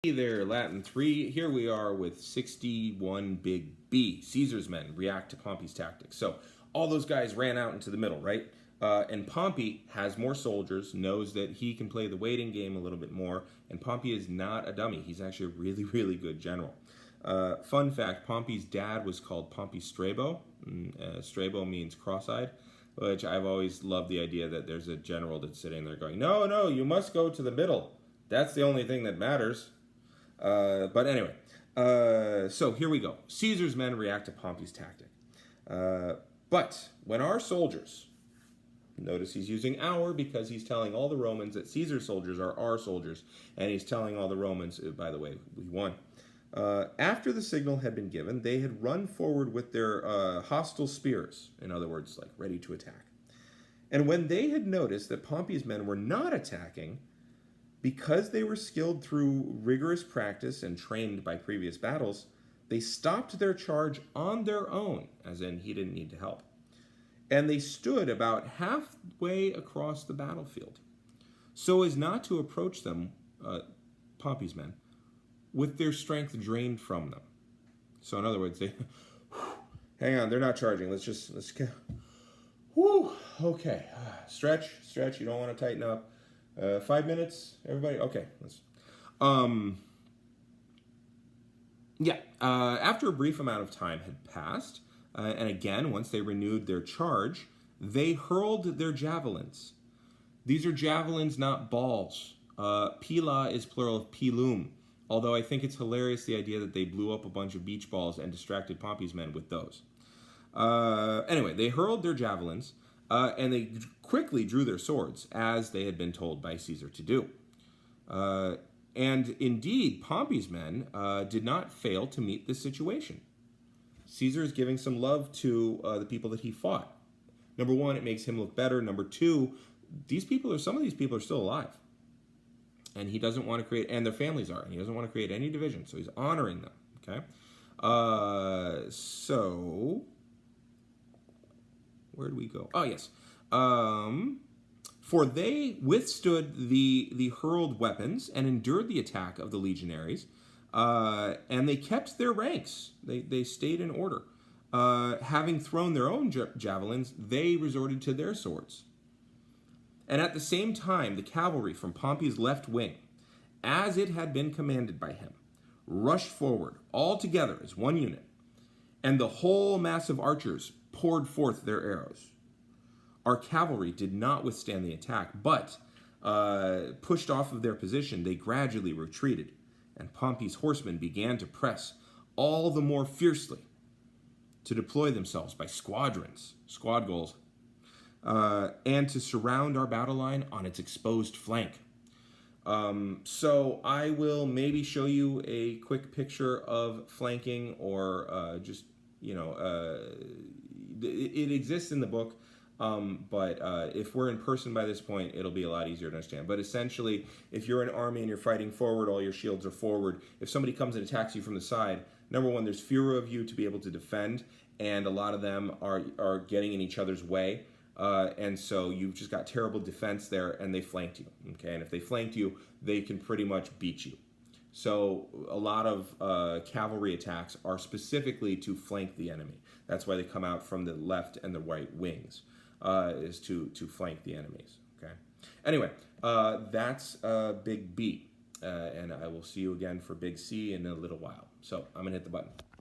Hey there, Latin 3. Here we are with 61 Big B. Caesar's men react to Pompey's tactics. So all those guys ran out into the middle, right? And Pompey has more soldiers, knows that he can play the waiting game a little bit more, and Pompey is not a dummy. He's actually a really, really good general. Fun fact, Pompey's dad was called Pompey Strabo. Strabo means cross-eyed, which I've always loved the idea that there's a general that's sitting there going, no, you must go to the middle. That's the only thing that matters. But anyway, so here we go. Caesar's men react to Pompey's tactic. But when our soldiers, notice he's using our because he's telling all the Romans that Caesar's soldiers are our soldiers, and he's telling all the Romans, by the way, we won. After the signal had been given, they had run forward with their hostile spears, in other words, like ready to attack. And when they had noticed that Pompey's men were not attacking, because they were skilled through rigorous practice and trained by previous battles, they stopped their charge on their own, as in he didn't need to help. And they stood about halfway across the battlefield, so as not to approach them, Pompey's men, with their strength drained from them. So in other words, they, hang on, they're not charging. Let's get, okay, stretch, you don't want to tighten up. 5 minutes, everybody? Okay. After a brief amount of time had passed, and again, once they renewed their charge, they hurled their javelins. These are javelins, not balls. Pila is plural of pilum, although I think it's hilarious the idea that they blew up a bunch of beach balls and distracted Pompey's men with those. Anyway, they hurled their javelins, and they quickly drew their swords, as they had been told by Caesar to do. And indeed, Pompey's men did not fail to meet this situation. Caesar is giving some love to the people that he fought. Number one, it makes him look better. Number two, some of these people are still alive. And he doesn't want to create, and their families are, and he doesn't want to create any division, so he's honoring them, okay? Where do we go? Oh, yes. For they withstood the hurled weapons and endured the attack of the legionaries, and they kept their ranks. They stayed in order. Having thrown their own javelins, they resorted to their swords. And at the same time, the cavalry from Pompey's left wing, as it had been commanded by him, rushed forward all together as one unit, and the whole mass of archers poured forth their arrows. Our cavalry did not withstand the attack, but pushed off of their position, they gradually retreated, and Pompey's horsemen began to press all the more fiercely to deploy themselves by squadrons, squad goals, and to surround our battle line on its exposed flank. So I will maybe show you a quick picture of flanking, or it exists in the book, but if we're in person by this point, it'll be a lot easier to understand. But essentially, if you're an army and you're fighting forward, all your shields are forward. If somebody comes and attacks you from the side, number one, there's fewer of you to be able to defend, and a lot of them are getting in each other's way. And so you've just got terrible defense there, and they flanked you, okay? And if they flanked you, they can pretty much beat you. So a lot of cavalry attacks are specifically to flank the enemy. That's why they come out from the left and the right wings, is to flank the enemies, okay? Anyway, that's Big B, and I will see you again for Big C in a little while. So I'm going to hit the button.